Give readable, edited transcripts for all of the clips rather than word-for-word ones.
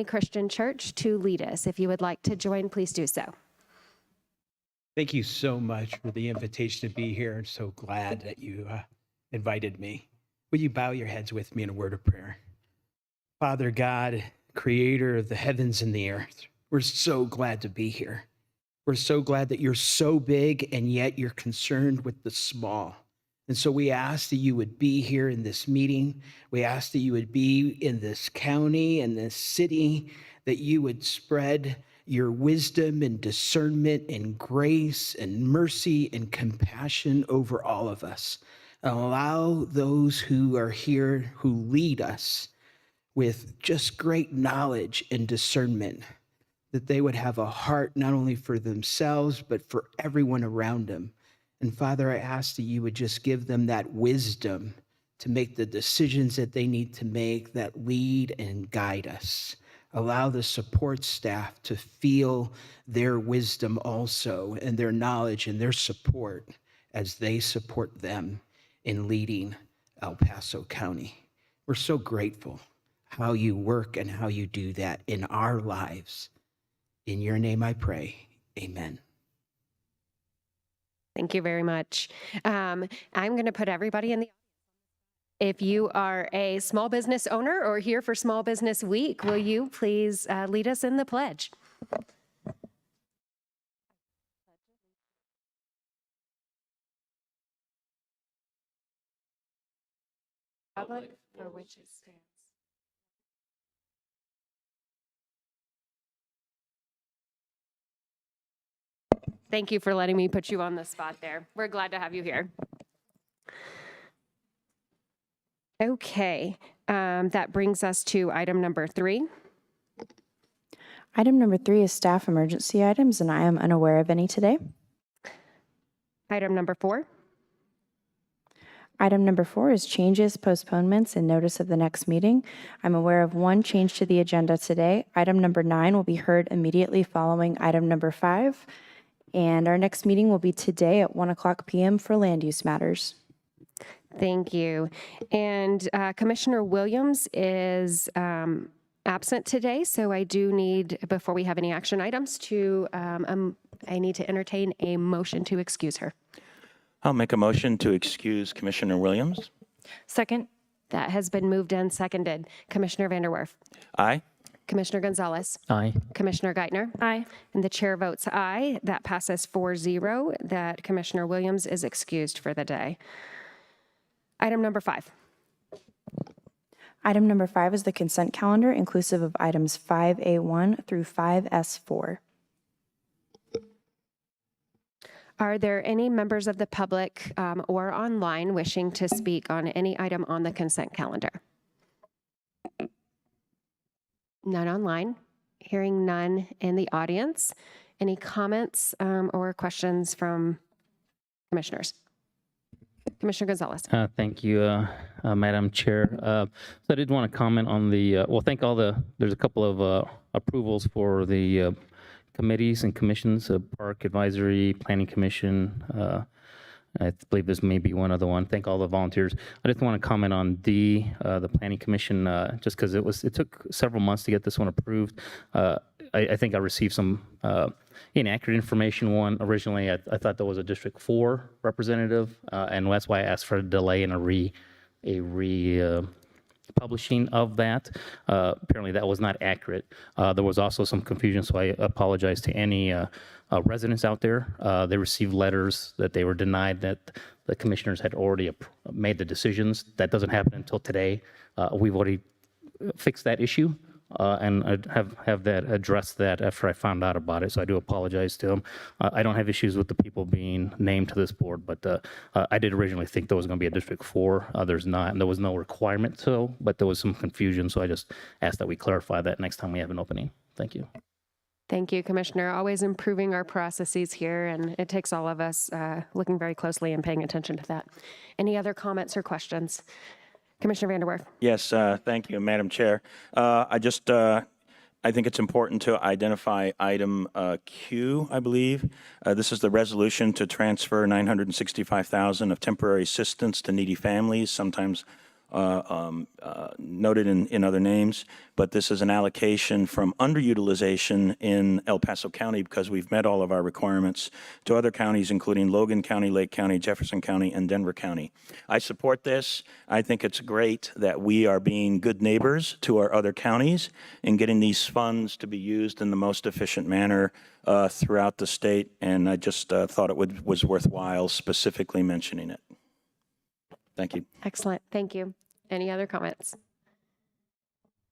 Christian Church to lead us. If you would like to join, please do so. Thank you so much for the invitation to be here. I'm so glad that you invited me. Will you bow your heads with me in a word of prayer? Father God, creator of the heavens and the earth, we're so glad to be here. We're so glad that you're so big and yet you're concerned with the small. And so we ask that you would be here in this meeting. We ask that you would be in this county and this city, that you would spread your wisdom and discernment and grace and mercy and compassion over all of us. And allow those who are here, who lead us with just great knowledge and discernment, that they would have a heart not only for themselves, but for everyone around them. And Father, I ask that you would just give them that wisdom to make the decisions that they need to make that lead and guide us. Allow the support staff to feel their wisdom also and their knowledge and their support as they support them in leading El Paso County. We're so grateful how you work and how you do that in our lives. In your name I pray, amen. Thank you very much. I'm going to put everybody in the. If you are a small business owner or here for Small Business Week, will you please lead us in the pledge? Public for which it stands. Thank you for letting me put you on the spot there. We're glad to have you here. Okay, that brings us to item number 3. Item number 3 is staff emergency items, and I am unaware of any today. Item number 4. Item number 4 is changes, postponements, and notice of the next meeting. I'm aware of one change to the agenda today. Item number 9 will be heard immediately following item number 5. And our next meeting will be today at 1:00 p.m. for land use matters. Thank you. And Commissioner Williams is absent today, so I do need, before we have any action items, I need to entertain a motion to excuse her. I'll make a motion to excuse Commissioner Williams. Second. That has been moved and seconded. Commissioner Vanderwerf. Aye. Commissioner Gonzalez. Aye. Commissioner Geithner. Aye. And the chair votes aye. That passes 4-0, that Commissioner Williams is excused for the day. Item number 5. Item number 5 is the consent calendar, inclusive of items 5A1 through 5S4. Are there any members of the public or online wishing to speak on any item on the consent calendar? None online. Hearing none in the audience. Any comments or questions from commissioners? Commissioner Gonzalez. Thank you, Madam Chair. So I did want to comment on the, there's a couple of approvals for the committees and commissions, Park Advisory, Planning Commission. I believe there's maybe one other one. Thank all the volunteers. I just want to comment on the Planning Commission, just because it took several months to get this one approved. I think I received some inaccurate information. One, originally I thought there was a District 4 representative, and that's why I asked for a delay and a publishing of that. Apparently that was not accurate. There was also some confusion, so I apologize to any residents out there. They received letters that they were denied, that the commissioners had already made the decisions. That doesn't happen until today. We've already fixed that issue. And I'd have that address that after I found out about it. So I do apologize to them. I don't have issues with the people being named to this board, but I did originally think there was going to be a District 4. There's not, and there was no requirement to, but there was some confusion. So I just asked that we clarify that next time we have an opening. Thank you. Thank you, Commissioner. Always improving our processes here, and it takes all of us looking very closely and paying attention to that. Any other comments or questions? Commissioner Vanderwerf. Yes, thank you, Madam Chair. I think it's important to identify item Q, I believe. This is the resolution to transfer $965,000 of temporary assistance to needy families, sometimes noted in other names, but this is an allocation from underutilization in El Paso County because we've met all of our requirements to other counties, including Logan County, Lake County, Jefferson County, and Denver County. I support this. I think it's great that we are being good neighbors to our other counties and getting these funds to be used in the most efficient manner throughout the state, and I just thought it was worthwhile specifically mentioning it. Thank you. Excellent. Thank you. Any other comments?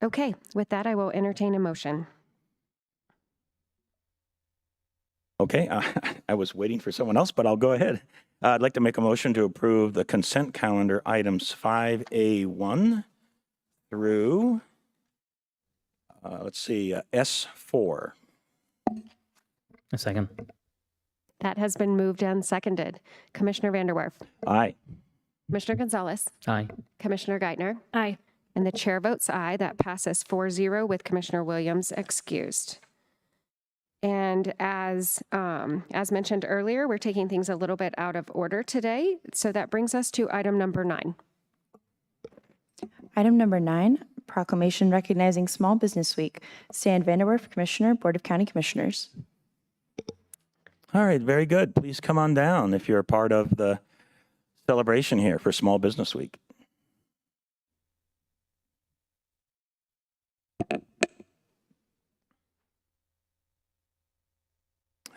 Okay, with that, I will entertain a motion. Okay, I was waiting for someone else, but I'll go ahead. I'd like to make a motion to approve the consent calendar items 5A1 through, S4. A second. That has been moved and seconded. Commissioner Vanderwerf, Aye. Commissioner Gonzalez, Aye. Commissioner Geithner, Aye. and the chair votes aye. That passes 4-0 with Commissioner Williams excused. And as mentioned earlier, we're taking things a little bit out of order today. So that brings us to item number 9. Item number 9, proclamation recognizing Small Business Week. Stan Vanderwerf, Commissioner, Board of County Commissioners. All right, very good. Please come on down if you're a part of the celebration here for Small Business Week.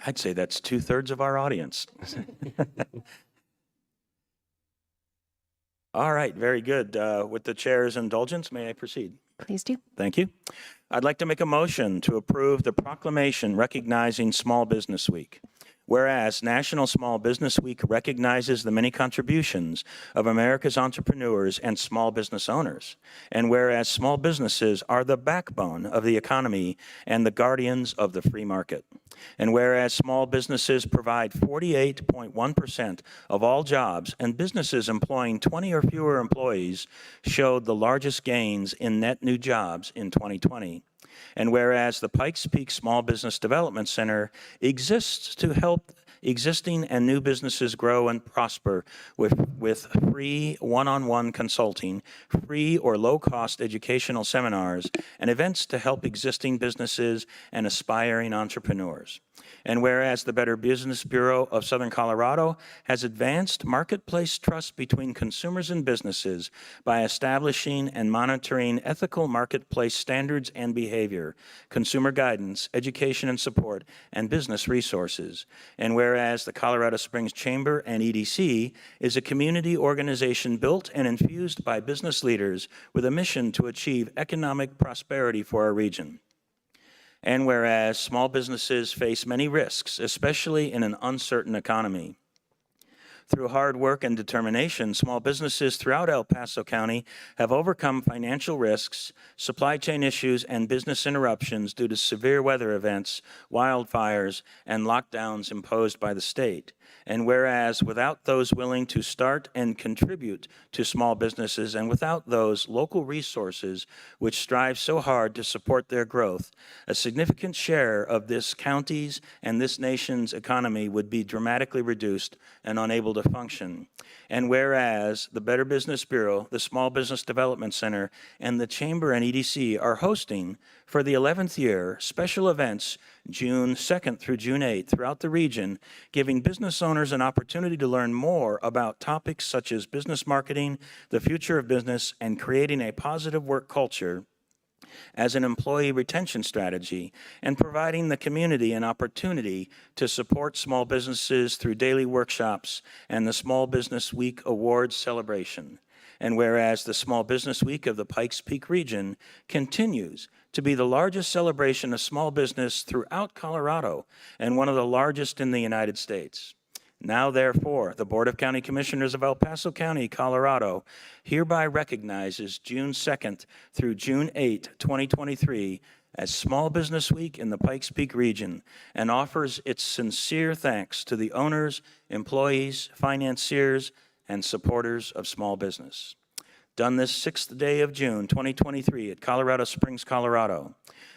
I'd say that's 2/3 of our audience. All right, very good. With the chair's indulgence, may I proceed? Please do. Thank you. I'd like to make a motion to approve the proclamation recognizing Small Business Week. Whereas National Small Business Week recognizes the many contributions of America's entrepreneurs and small business owners, and whereas small businesses are the backbone of the economy and the guardians of the free market, and whereas small businesses provide 48.1% of all jobs, and businesses employing 20 or fewer employees showed the largest gains in net new jobs in 2020. And whereas the Pikes Peak Small Business Development Center exists to help existing and new businesses grow and prosper with free one-on-one consulting, free or low-cost educational seminars, and events to help existing businesses and aspiring entrepreneurs. And whereas the Better Business Bureau of Southern Colorado has advanced marketplace trust between consumers and businesses by establishing and monitoring ethical marketplace standards and behavior, consumer guidance, education and support, and business resources. And whereas the Colorado Springs Chamber and EDC is a community organization built and infused by business leaders with a mission to achieve economic prosperity for our region. And whereas small businesses face many risks, especially in an uncertain economy. Through hard work and determination, small businesses throughout El Paso County have overcome financial risks, supply chain issues, and business interruptions due to severe weather events, wildfires, and lockdowns imposed by the state. And whereas without those willing to start and contribute to small businesses, and without those local resources which strive so hard to support their growth, a significant share of this county's and this nation's economy would be dramatically reduced and unable to function. And whereas the Better Business Bureau, the Small Business Development Center, and the Chamber and EDC are hosting for the 11th year special events June 2nd through June 8th throughout the region, giving business owners an opportunity to learn more about topics such as business marketing, the future of business, and creating a positive work culture as an employee retention strategy, and providing the community an opportunity to support small businesses through daily workshops and the Small Business Week Awards celebration. And whereas the Small Business Week of the Pikes Peak region continues to be the largest celebration of small business throughout Colorado and one of the largest in the United States. Now, therefore, the Board of County Commissioners of El Paso County, Colorado, hereby recognizes June 2nd through June 8, 2023, as Small Business Week in the Pikes Peak region, and offers its sincere thanks to the owners, employees, financiers, and supporters of small business. Done this 6th day of June, 2023, at Colorado Springs, Colorado.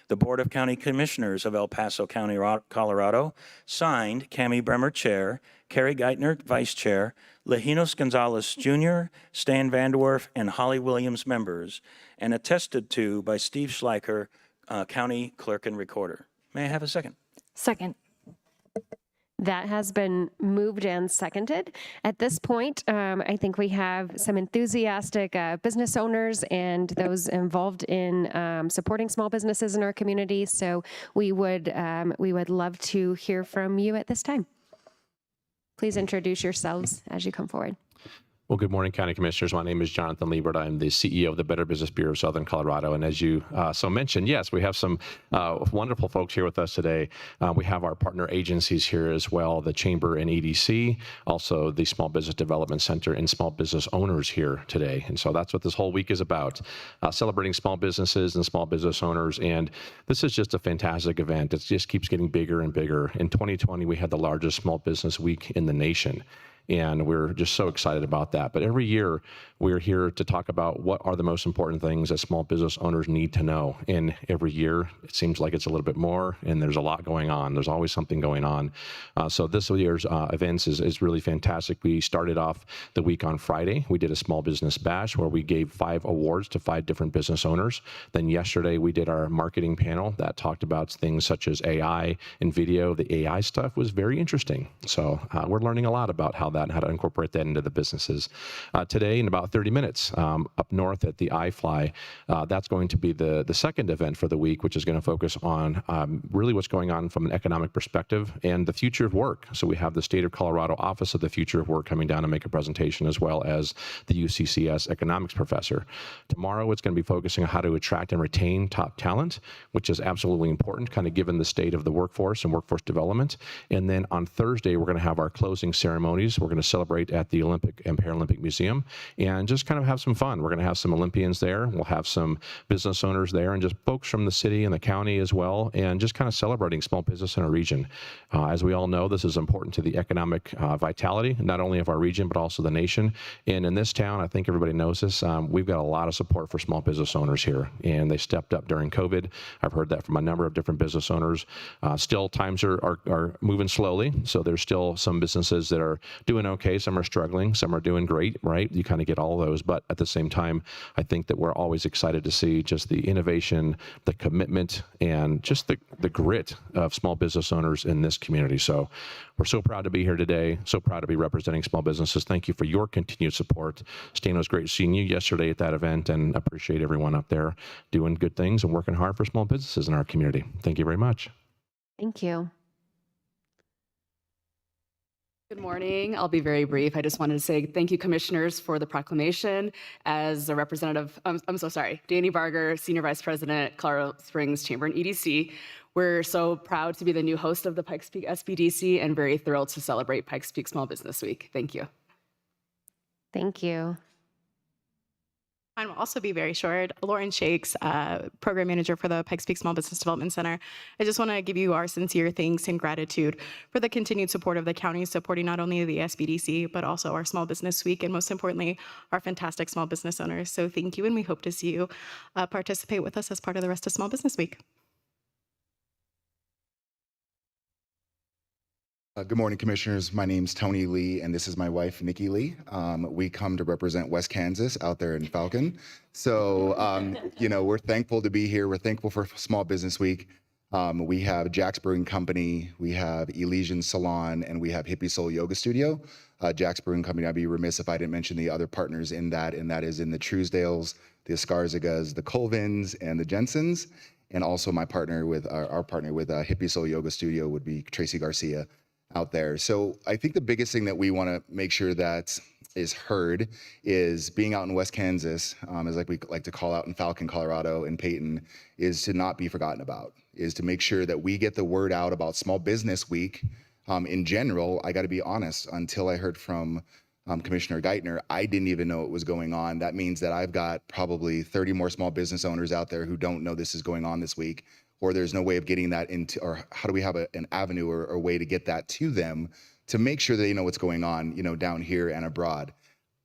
The Board of County Commissioners of El Paso County, Colorado, signed Cami Bremer, Chair, Carrie Geithner, Vice Chair, Lejinos Gonzalez Jr., Stan Vanderwerf, and Holly Williams, members, and attested to by Steve Schleicher, County Clerk and Recorder. May I have a second? Second. That has been moved and seconded. At this point, I think we have some enthusiastic business owners and those involved in supporting small businesses in our community. So we would love to hear from you at this time. Please introduce yourselves as you come forward. Well, good morning, County Commissioners. My name is Jonathan Liebert. I'm the CEO of the Better Business Bureau of Southern Colorado. And as you so mentioned, yes, we have some wonderful folks here with us today. We have our partner agencies here as well, the Chamber and EDC, also the Small Business Development Center and small business owners here today. And so that's what this whole week is about, celebrating small businesses and small business owners. And this is just a fantastic event. It just keeps getting bigger and bigger. In 2020, we had the largest small business week in the nation. And we're just so excited about that. But every year, we're here to talk about what are the most important things that small business owners need to know. And every year, it seems like it's a little bit more, and there's a lot going on. There's always something going on. So this year's events is really fantastic. We started off the week on Friday. We did a small business bash where we gave 5 awards to 5 different business owners. Then yesterday, we did our marketing panel that talked about things such as AI and video. The AI stuff was very interesting. So we're learning a lot about how and how to incorporate that into the businesses. Today, in about 30 minutes, up north at the iFly, that's going to be the second event for the week, which is going to focus on really what's going on from an economic perspective and the future of work. So we have the State of Colorado Office of the Future of Work coming down to make a presentation, as well as the UCCS economics professor. Tomorrow, it's going to be focusing on how to attract and retain top talent, which is absolutely important, kind of given the state of the workforce and workforce development. And then on Thursday, we're going to have our closing ceremonies. We're going to celebrate at the Olympic and Paralympic Museum and just kind of have some fun. We're going to have some Olympians there. We'll have some business owners there and just folks from the city and the county as well, and just kind of celebrating small business in our region. As we all know, this is important to the economic vitality, not only of our region, but also the nation. And in this town, I think everybody knows this, we've got a lot of support for small business owners here, and they stepped up during COVID. I've heard that from a number of different business owners. Still, times are moving slowly, so there's still some businesses that are doing okay, some are struggling, some are doing great, right? You kind of get all those, but at the same time, I think that we're always excited to see just the innovation, the commitment, and just the grit of small business owners in this community. So we're so proud to be here today, so proud to be representing small businesses. Thank you for your continued support. Stan, it was great seeing you yesterday at that event, and appreciate everyone up there doing good things and working hard for small businesses in our community. Thank you very much. Thank you. Good morning. I'll be very brief. I just wanted to say thank you, commissioners, for the proclamation. As a representative, I'm so sorry, Danny Barger, Senior Vice President, Colorado Springs Chamber and EDC. We're so proud to be the new host of the Pikes Peak SBDC and very thrilled to celebrate Pikes Peak Small Business Week. Thank you. Thank you. Mine will also be very short. Lauren Shakes, Program Manager for the Pikes Peak Small Business Development Center. I just want to give you our sincere thanks and gratitude for the continued support of the county, supporting not only the SBDC, but also our Small Business Week, and most importantly, our fantastic small business owners. So thank you, and we hope to see you participate with us as part of the rest of Small Business Week. Good morning, commissioners. My name's Tony Lee, and this is my wife, Nikki Lee. We come to represent West Kansas out there in Falcon. So, we're thankful to be here. We're thankful for Small Business Week. We have Jack's Brewing Company, we have Elysian Salon, and we have Hippie Soul Yoga Studio. Jack's Brewing Company, I'd be remiss if I didn't mention the other partners in that, and that is in the Truesdales, the Escarzagas, the Colvins, and the Jensens. And also my partner with, our partner with Hippie Soul Yoga Studio would be Tracy Garcia out there. So I think the biggest thing that we want to make sure that is heard is being out in West Kansas, as like we like to call out in Falcon, Colorado, and Peyton, is to not be forgotten about, is to make sure that we get the word out about Small Business Week. In general, I got to be honest, until I heard from Commissioner Geithner, I didn't even know what was going on. That means that I've got probably 30 more small business owners out there who don't know this is going on this week, or there's no way of getting that into, or how do we have an avenue or a way to get that to them to make sure they know what's going on, down here and abroad.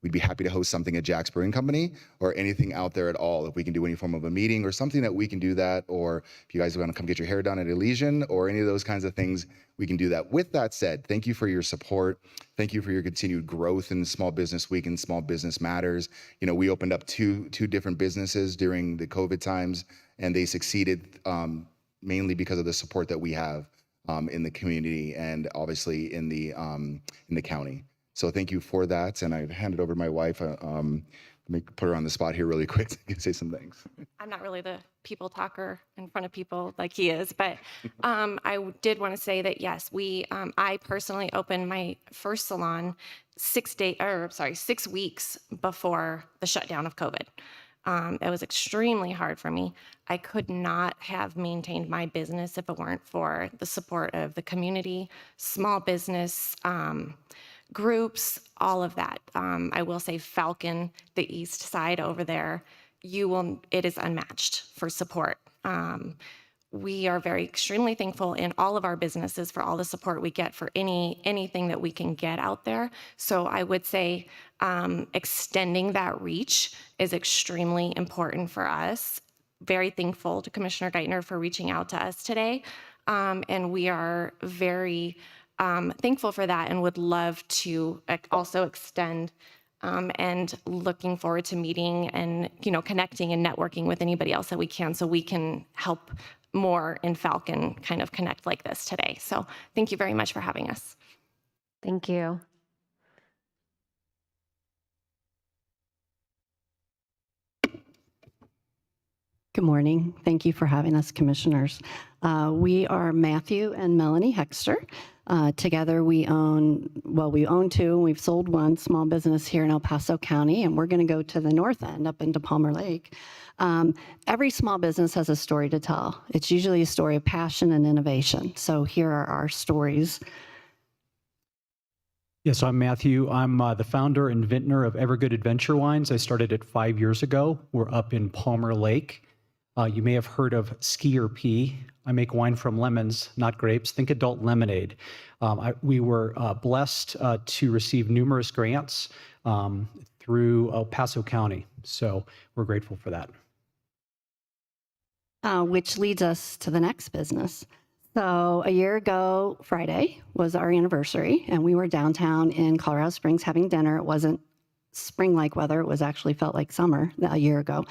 we'd be happy to host something at Jack's Brewing Company or anything out there at all. If we can do any form of a meeting or something that we can do that, or if you guys want to come get your hair done at Elysian or any of those kinds of things, we can do that. With that said, thank you for your support. Thank you for your continued growth in Small Business Week and Small Business Matters. You know, we opened up two different businesses during the COVID times, and they succeeded mainly because of the support that we have in the community and obviously in the county. So thank you for that. And I hand it over to my wife. Put her on the spot here really quick to say some things. I'm not really the people talker in front of people like he is, but I did want to say that yes, I personally opened my first salon 6 weeks before the shutdown of COVID. It was extremely hard for me. I could not have maintained my business if it weren't for the support of the community, small business groups, all of that. I will say Falcon, the east side over there, it is unmatched for support. We are very extremely thankful in all of our businesses for all the support we get for anything that we can get out there. So I would say extending that reach is extremely important for us. Very thankful to Commissioner Geithner for reaching out to us today. And we are very thankful for that and would love to also extend and looking forward to meeting and, connecting and networking with anybody else that we can so we can help more in Falcon kind of connect like this today. So thank you very much for having us. Thank you. Good morning. Thank you for having us, commissioners. We are Matthew and Melanie Hexter. Together we own two, and we've sold one small business here in El Paso County, and we're going to go to the north end up into Palmer Lake. Every small business has a story to tell. It's usually a story of passion and innovation. So here are our stories. Yes, I'm Matthew. I'm the founder and vintner of Evergood Adventure Wines. I started it 5 years ago. We're up in Palmer Lake. You may have heard of Skier P. I make wine from lemons, not grapes. Think adult lemonade. We were blessed to receive numerous grants through El Paso County. So we're grateful for that. Which leads us to the next business. So a year ago, Friday was our anniversary, and we were downtown in Colorado Springs having dinner. It wasn't spring-like weather. It was actually felt like summer a year ago.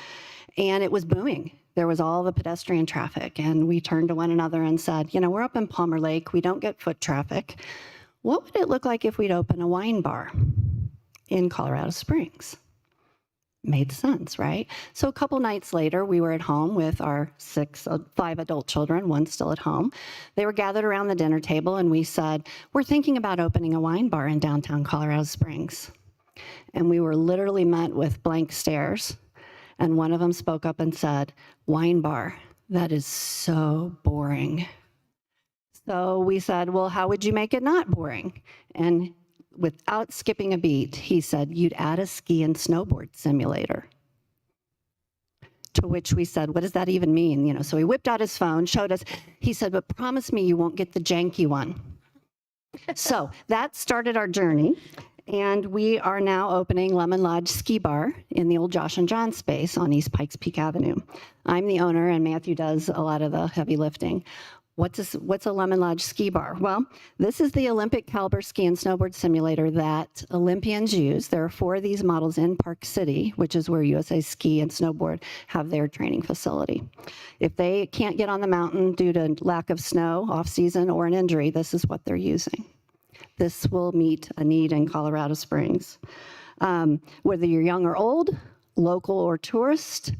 And it was booming. There was all the pedestrian traffic, and we turned to one another and said, we're up in Palmer Lake. We don't get foot traffic. What would it look like if we'd open a wine bar in Colorado Springs? Made sense, right? So a couple nights later, we were at home with our 5 adult children, one still at home. They were gathered around the dinner table, and we said, we're thinking about opening a wine bar in downtown Colorado Springs. And we were literally met with blank stares. And one of them spoke up and said, wine bar, that is so boring. So we said, well, how would you make it not boring? And without skipping a beat, he said, you'd add a ski and snowboard simulator. To which we said, what does that even mean? So he whipped out his phone, showed us. He said, but promise me you won't get the janky one. So that started our journey. And we are now opening Lemon Lodge Ski Bar in the old Josh and John space on East Pikes Peak Avenue. I'm the owner, and Matthew does a lot of the heavy lifting. What's a Lemon Lodge Ski Bar? Well, this is the Olympic caliber ski and snowboard simulator that Olympians use. There are 4 of these models in Park City, which is where USA Ski and Snowboard have their training facility. If they can't get on the mountain due to lack of snow, off-season, or an injury, this is what they're using. This will meet a need in Colorado Springs. Whether you're young or old, local or tourist,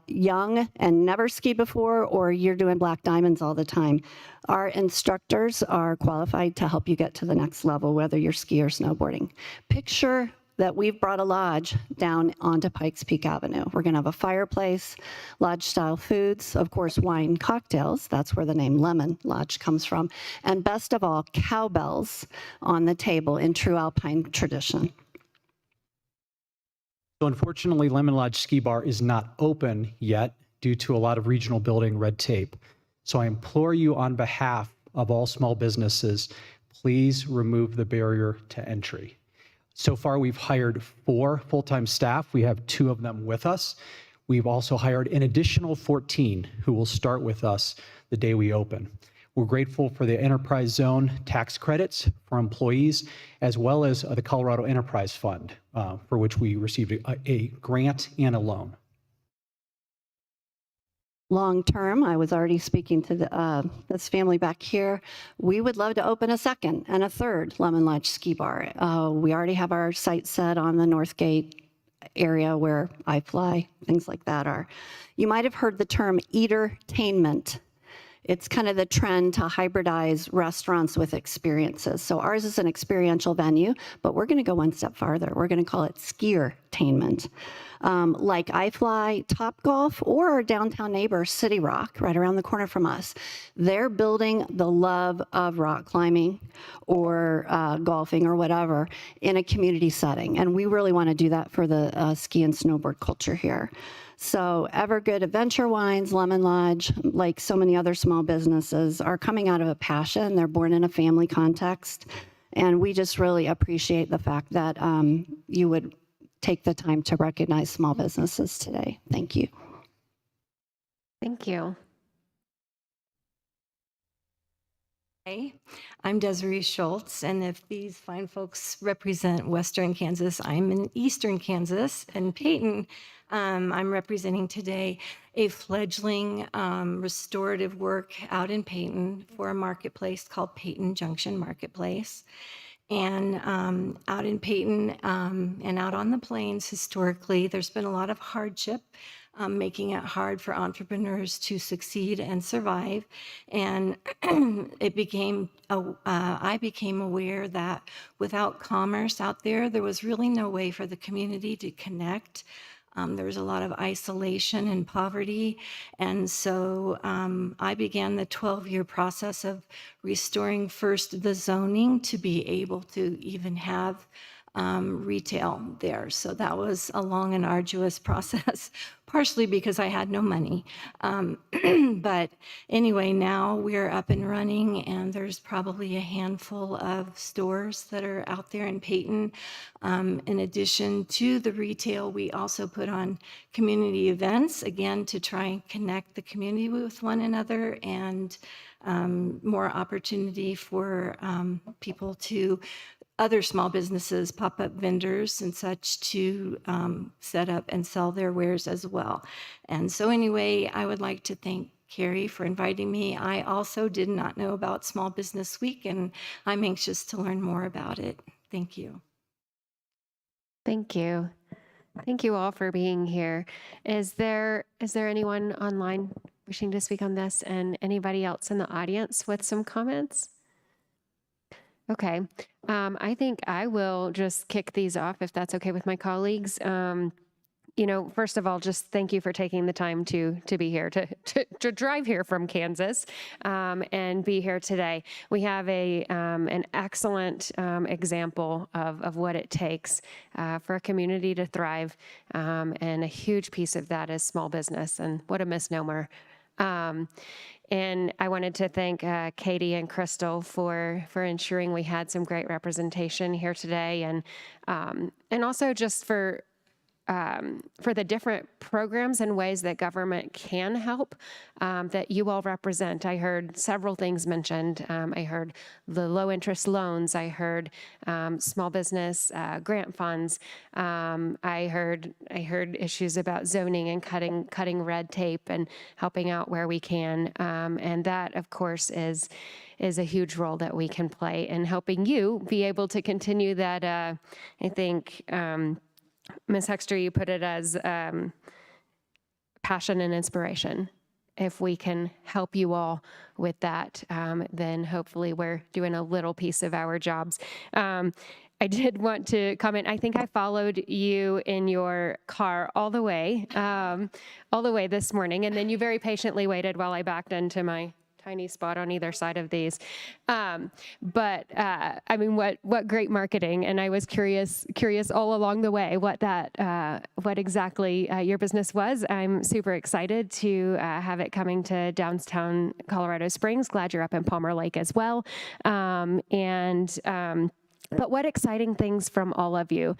young and never skied before, or you're doing black diamonds all the time, our instructors are qualified to help you get to the next level, whether you're ski or snowboarding. Picture that we've brought a lodge down onto Pikes Peak Avenue. We're gonna have a fireplace, lodge-style foods, of course, wine cocktails. That's where the name Lemon Lodge comes from. And best of all, cowbells on the table in true Alpine tradition. So unfortunately, Lemon Lodge Ski Bar is not open yet due to a lot of regional building red tape. So I implore you on behalf of all small businesses, please remove the barrier to entry. So far, we've hired 4 full-time staff. We have 2 of them with us. We've also hired an additional 14 who will start with us the day we open. We're grateful for the Enterprise Zone tax credits for employees, as well as the Colorado Enterprise Fund, for which we received a grant and a loan. Long term, I was already speaking to this family back here. We would love to open a second and a third Lemon Lodge Ski Bar. We already have our sight set on the North Gate area where iFly, things like that are. You might have heard the term eatertainment. It's kind of the trend to hybridize restaurants with experiences. So ours is an experiential venue, but we're going to go one step farther. We're going to call it skiertainment. Like iFly, Topgolf, or our downtown neighbor, City Rock, right around the corner from us. They're building the love of rock climbing or golfing or whatever in a community setting. And we really want to do that for the ski and snowboard culture here. So Evergood Adventure Wines, Lemon Lodge, like so many other small businesses, are coming out of a passion. They're born in a family context. And we just really appreciate the fact that you would take the time to recognize small businesses today. Thank you. Thank you. Hey, I'm Desiree Schultz, and if these fine folks represent Western Kansas, I'm in Eastern Kansas. And Peyton, I'm representing today a fledgling restorative work out in Peyton for a marketplace called Peyton Junction Marketplace. And out in Peyton and out on the plains, historically, there's been a lot of hardship, making it hard for entrepreneurs to succeed and survive. And I became aware that without commerce out there, there was really no way for the community to connect. There was a lot of isolation and poverty. And so I began the 12-year process of restoring first the zoning to be able to even have retail there. So that was a long and arduous process, partially because I had no money. But anyway, now we're up and running, and there's probably a handful of stores that are out there in Peyton. In addition to the retail, we also put on community events, again, to try and connect the community with one another, and more opportunity for people to other small businesses, pop-up vendors and such, to set up and sell their wares as well. And so anyway, I would like to thank Carrie for inviting me. I also did not know about Small Business Week, and I'm anxious to learn more about it. Thank you. Thank you. Thank you all for being here. Is there anyone online wishing to speak on this, and anybody else in the audience with some comments? Okay. I think I will just kick these off if that's okay with my colleagues. First of all, just thank you for taking the time to be here, to drive here from Kansas and be here today. We have an excellent example of what it takes for a community to thrive, and a huge piece of that is small business, and what a misnomer. And I wanted to thank Katie and Crystal for ensuring we had some great representation here today, and also just for the different programs and ways that government can help that you all represent. I heard several things mentioned. I heard the low interest loans. I heard small business grant funds. I heard issues about zoning and cutting red tape and helping out where we can. And that, of course, is a huge role that we can play in helping you be able to continue that. I think Ms. Hexter, you put it as passion and inspiration. If we can help you all with that, then hopefully we're doing a little piece of our jobs. I did want to comment. I think I followed you in your car all the way this morning, and then you very patiently waited while I backed into my tiny spot on either side of these. But I mean, what great marketing. And I was curious all along the way what exactly your business was. I'm super excited to have it coming to downtown Colorado Springs. Glad you're up in Palmer Lake as well. But what exciting things from all of you.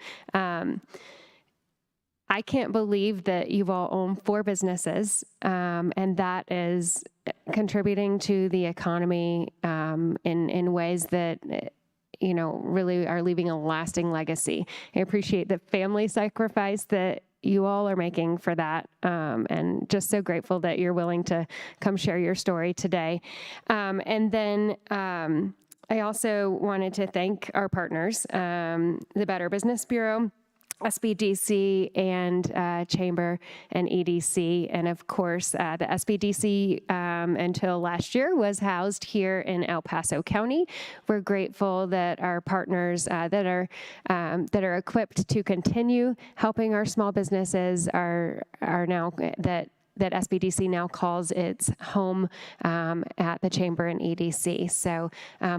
I can't believe that you've all owned 4 businesses, and that is contributing to the economy in ways that, really are leaving a lasting legacy. I appreciate the family sacrifice that you all are making for that, and just so grateful that you're willing to come share your story today. And then I also wanted to thank our partners, the Better Business Bureau, SBDC, and Chamber and EDC. And of course, the SBDC until last year was housed here in El Paso County. We're grateful that our partners that are equipped to continue helping our small businesses are now that SBDC now calls its home at the Chamber and EDC. So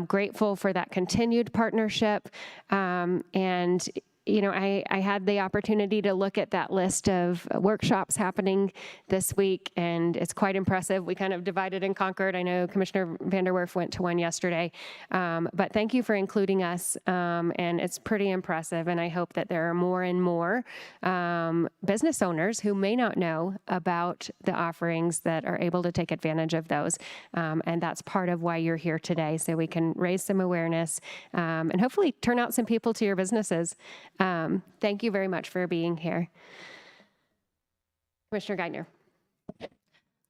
grateful for that continued partnership. And I had the opportunity to look at that list of workshops happening this week, and it's quite impressive. We kind of divided and conquered. I know Commissioner Vanderwerf went to one yesterday, but thank you for including us, and it's pretty impressive, and I hope that there are more and more business owners who may not know about the offerings that are able to take advantage of those, and that's part of why you're here today, so we can raise some awareness and hopefully turn out some people to your businesses. Thank you very much for being here. Commissioner Geithner.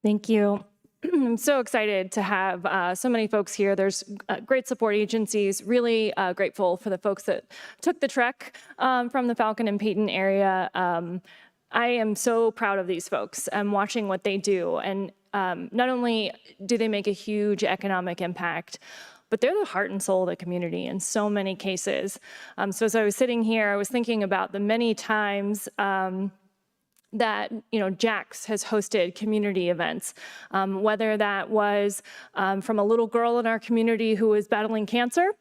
Thank you. I'm so excited to have so many folks here. There's great support agencies. Really grateful for the folks that took the trek from the Falcon and Peyton area. I am so proud of these folks and watching what they do. And not only do they make a huge economic impact, but they're the heart and soul of the community in so many cases. So as I was sitting here, I was thinking about the many times that Jax has hosted community events, whether that was from a little girl in our community who was battling cancer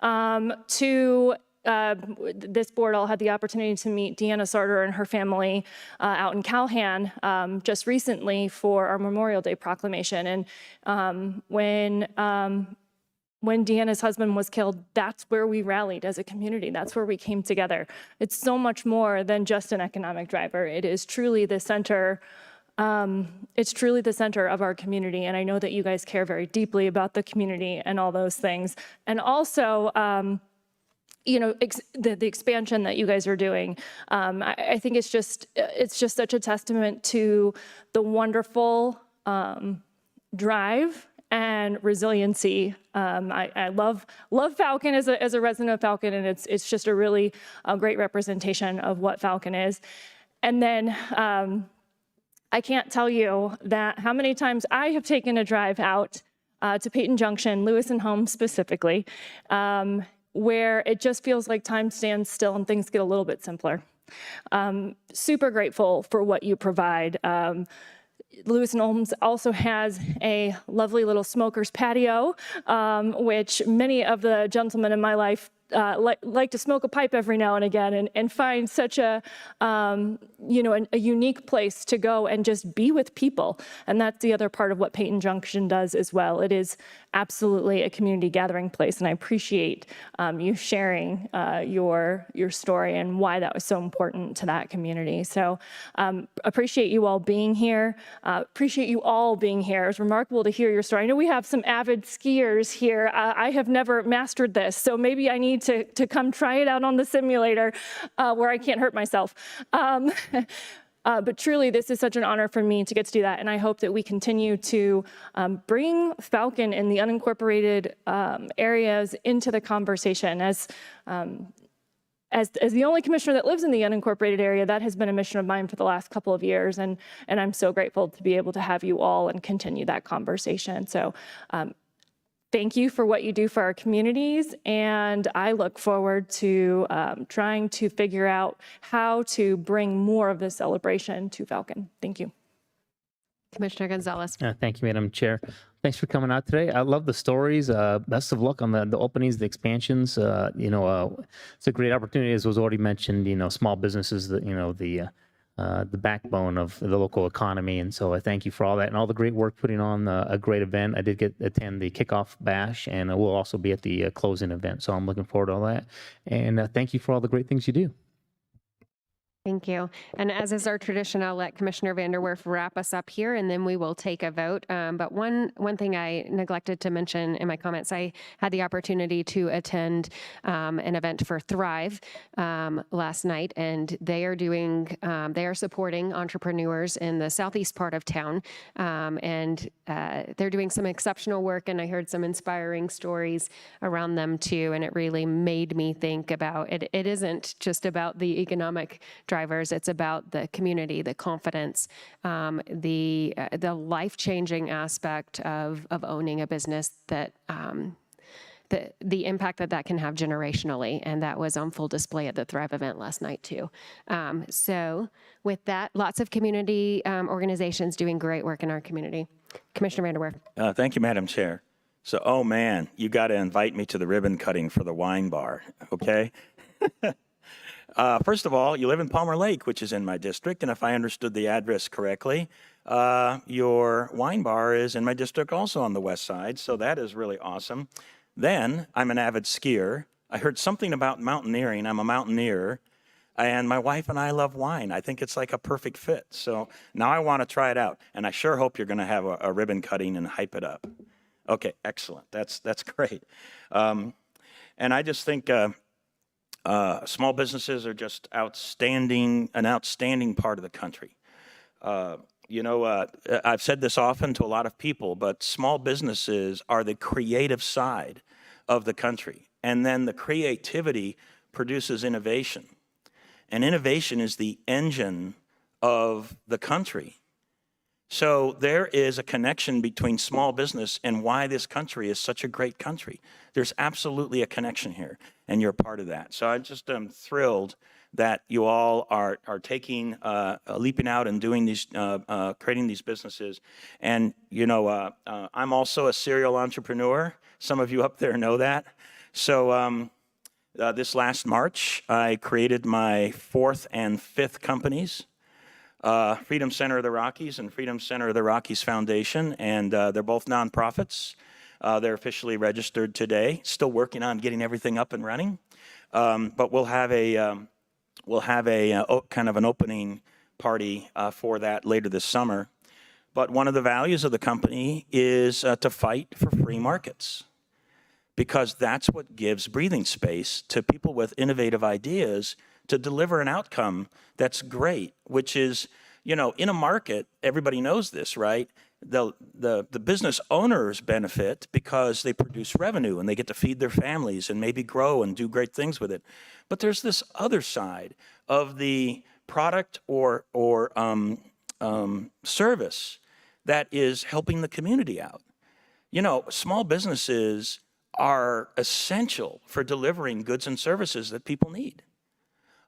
to this board all had the opportunity to meet Deanna Sarter and her family out in Calhan just recently for our Memorial Day proclamation. And when Deanna's husband was killed, that's where we rallied as a community. That's where we came together. It's so much more than just an economic driver. It is truly the center. It's truly the center of our community. And I know that you guys care very deeply about the community and all those things. And also, the expansion that you guys are doing. I think it's just such a testament to the wonderful drive and resiliency. I love Falcon as a resident of Falcon, and it's just a really great representation of what Falcon is. And then I can't tell you how many times I have taken a drive out to Peyton Junction, Lewis and Holmes specifically, where it just feels like time stands still and things get a little bit simpler. Super grateful for what you provide. Lewis and Holmes also has a lovely little smoker's patio, which many of the gentlemen in my life like to smoke a pipe every now and again and find such a unique place to go and just be with people. And that's the other part of what Peyton Junction does as well. It is absolutely a community gathering place, and I appreciate you sharing your story and why that was so important to that community. So appreciate you all being here. Appreciate you all being here. It's remarkable to hear your story. I know we have some avid skiers here. I have never mastered this, so maybe I need to come try it out on the simulator where I can't hurt myself. But truly, this is such an honor for me to get to do that, and I hope that we continue to bring Falcon and the unincorporated areas into the conversation. As the only commissioner that lives in the unincorporated area, that has been a mission of mine for the last couple of years, and I'm so grateful to be able to have you all and continue that conversation. So thank you for what you do for our communities, and I look forward to trying to figure out how to bring more of this celebration to Falcon. Thank you. Commissioner Gonzalez. Thank you, Madam Chair. Thanks for coming out today. I love the stories. Best of luck on the openings, the expansions. It's a great opportunity, as was already mentioned. Small businesses, the the backbone of the local economy. And so I thank you for all that and all the great work putting on a great event. I did attend the kickoff bash, and I will also be at the closing event. So I'm looking forward to all that. And thank you for all the great things you do. Thank you. And as is our tradition, I'll let Commissioner Vanderwerf wrap us up here, and then we will take a vote. But one thing I neglected to mention in my comments, I had the opportunity to attend an event for Thrive last night, and they are supporting entrepreneurs in the southeast part of town, and they're doing some exceptional work, and I heard some inspiring stories around them too, and it really made me think about it. It isn't just about the economic drivers. It's about the community, the confidence, the life-changing aspect of owning a business, that the impact that can have generationally, and that was on full display at the Thrive event last night too. So with that, lots of community organizations doing great work in our community. Commissioner Vanderwerf. Thank you, Madam Chair. So, oh man, you got to invite me to the ribbon cutting for the wine bar, okay? First of all, you live in Palmer Lake, which is in my district, and if I understood the address correctly, your wine bar is in my district also on the west side, so that is really awesome. Then, I'm an avid skier. I heard something about mountaineering. I'm a mountaineer, and my wife and I love wine. I think it's like a perfect fit, so now I want to try it out, and I sure hope you're going to have a ribbon cutting and hype it up. Okay, excellent. That's great. And I just think small businesses are just an outstanding part of the country. I've said this often to a lot of people, but small businesses are the creative side of the country. And then the creativity produces innovation. And innovation is the engine of the country. So there is a connection between small business and why this country is such a great country. There's absolutely a connection here, and you're a part of that. So I just am thrilled that you all are taking, leaping out and doing these, creating these businesses. And, I'm also a serial entrepreneur. Some of you up there know that. So this last March, I created my 4th and 5th companies. Freedom Center of the Rockies and Freedom Center of the Rockies Foundation, and they're both nonprofits. They're officially registered today. Still working on getting everything up and running, but we'll have a kind of an opening party for that later this summer. But one of the values of the company is to fight for free markets, because that's what gives breathing space to people with innovative ideas to deliver an outcome that's great, which is, in a market, everybody knows this, right? The business owners benefit because they produce revenue and they get to feed their families and maybe grow and do great things with it. But there's this other side of the product or service that is helping the community out. Small businesses are essential for delivering goods and services that people need.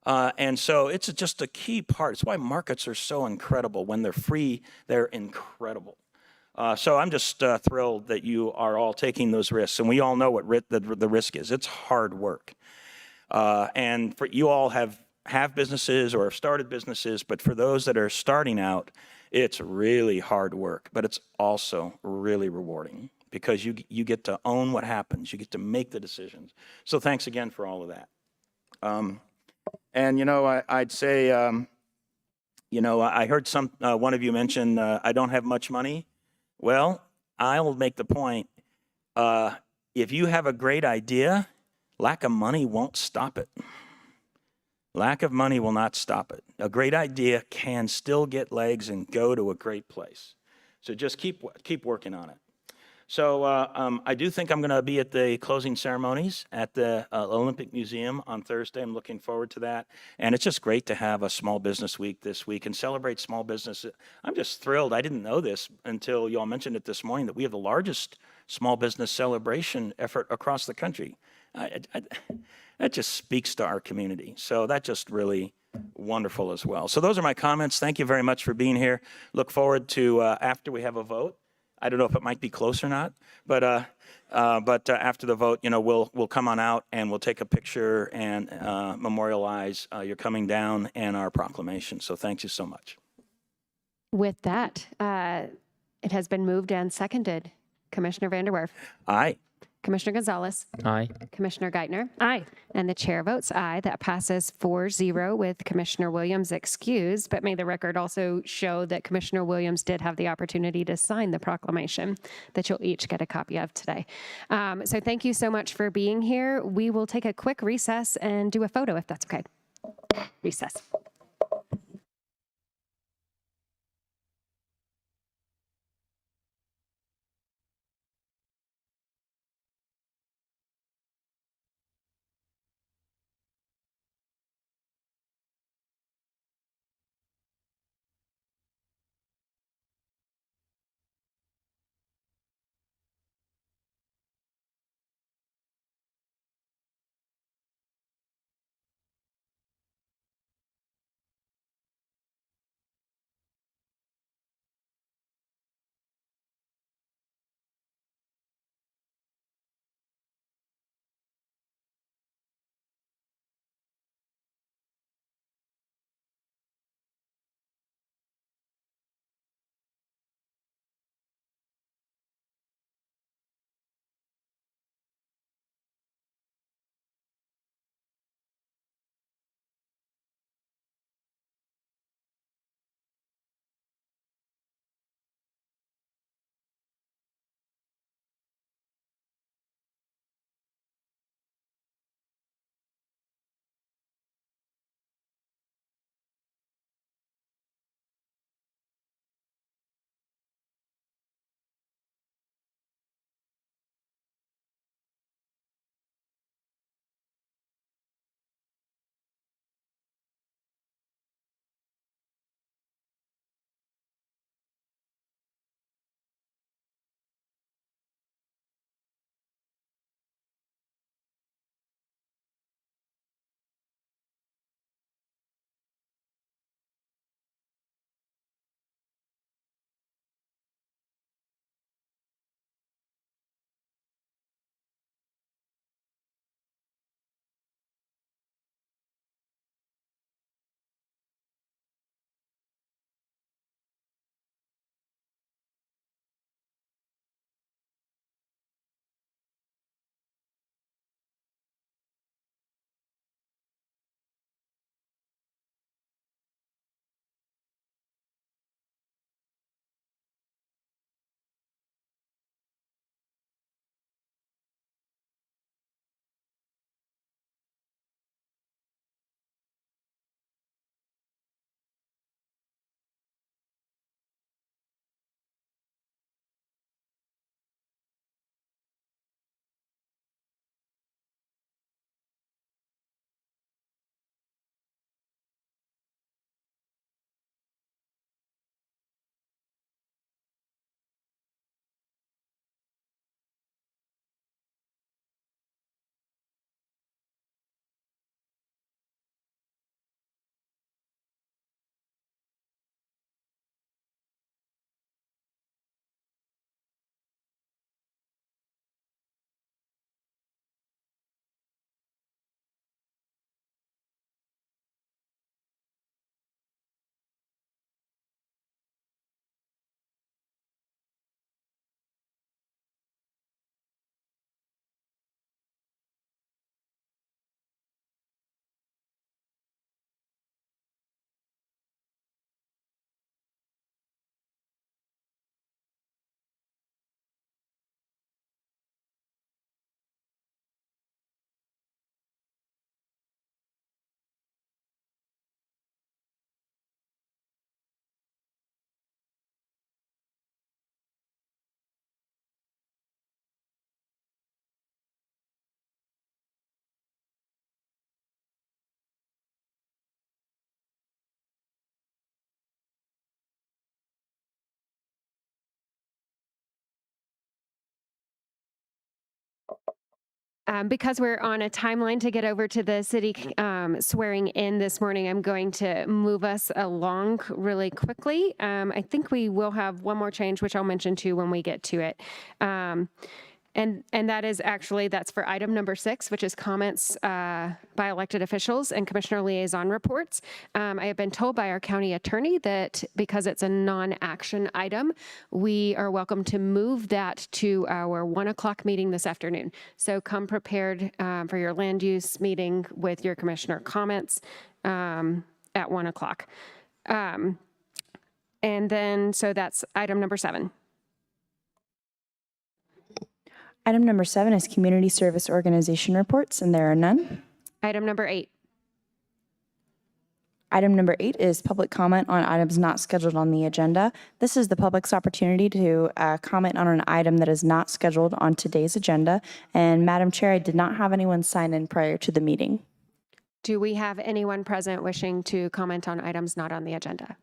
And so it's just a key part. It's why markets are so incredible. When they're free, they're incredible. So I'm just thrilled that you are all taking those risks. And we all know what the risk is. It's hard work. And for you all have businesses or have started businesses, but for those that are starting out, it's really hard work, but it's also really rewarding because you get to own what happens. You get to make the decisions. So thanks again for all of that. And, I'd say, I heard one of you mention, I don't have much money. Well, I'll make the point. If you have a great idea, lack of money won't stop it. Lack of money will not stop it. A great idea can still get legs and go to a great place. So just keep working on it. So I do think I'm going to be at the closing ceremonies at the Olympic Museum on Thursday. I'm looking forward to that. And it's just great to have a small business week this week and celebrate small business. I'm just thrilled. I didn't know this until you all mentioned it this morning, that we have the largest small business celebration effort across the country. That just speaks to our community. So that's just really wonderful as well. So those are my comments. Thank you very much for being here. Look forward to, after we have a vote, I don't know if it might be close or not, but after the vote, we'll come on out and we'll take a picture and memorialize your coming down and our proclamation. So thank you so much. With that, it has been moved and seconded. Commissioner Vanderwerf, Aye. Commissioner Gonzalez, Aye. Commissioner Geithner, Aye. and the chair votes aye. That passes 4-0 with Commissioner Williams excused, but may the record also show that Commissioner Williams did have the opportunity to sign the proclamation that you'll each get a copy of today. So thank you so much for being here. We will take a quick recess and do a photo if that's okay. Recess. Because we're on a timeline to get over to the city swearing in this morning, I'm going to move us along really quickly. I think we will have one more change, which I'll mention too when we get to it. And that is actually, that's for item number 6, which is comments by elected officials and commissioner liaison reports. I have been told by our county attorney that because it's a non-action item, we are welcome to move that to our 1 o'clock meeting this afternoon. So come prepared for your land use meeting with your commissioner comments at 1 o'clock. And then, so that's item number 7. Item number 7 is community service organization reports, and there are none. Item number 8. Item number 8 is public comment on items not scheduled on the agenda. This is the public's opportunity to comment on an item that is not scheduled on today's agenda. And Madam Chair, I did not have anyone sign in prior to the meeting. Do we have anyone present wishing to comment on items not on the agenda?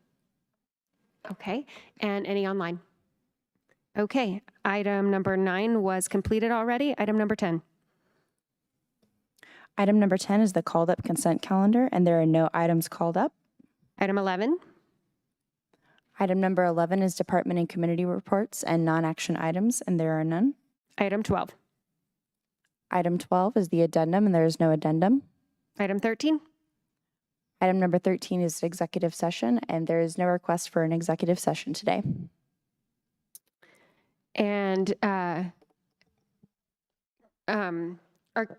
Okay, and any online? Okay, item number 9 was completed already. Item number 10. Item number 10 is the called up consent calendar, and there are no items called up. Item 11. Item number 11 is department and community reports and non-action items, and there are none. Item 12. Item 12 is the addendum, and there is no addendum. Item 13. Item number 13 is executive session, and there is no request for an executive session today. And our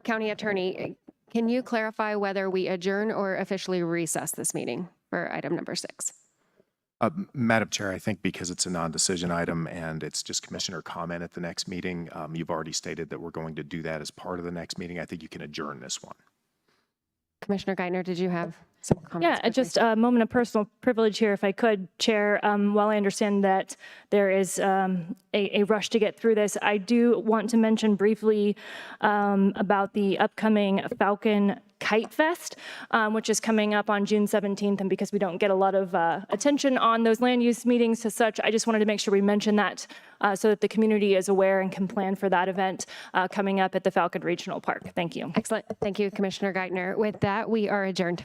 county attorney, can you clarify whether we adjourn or officially recess this meeting for item number 6? Madam Chair, I think because it's a non-decision item and it's just commissioner comment at the next meeting, you've already stated that we're going to do that as part of the next meeting. I think you can adjourn this one. Commissioner Geithner, did you have some comments? Yeah, just a moment of personal privilege here, if I could, Chair. While I understand that there is a rush to get through this, I do want to mention briefly about the upcoming Falcon Kite Fest, which is coming up on June 17th. And because we don't get a lot of attention on those land use meetings as such, I just wanted to make sure we mention that so that the community is aware and can plan for that event coming up at the Falcon Regional Park. Thank you. Excellent. Thank you, Commissioner Geithner. With that, we are adjourned.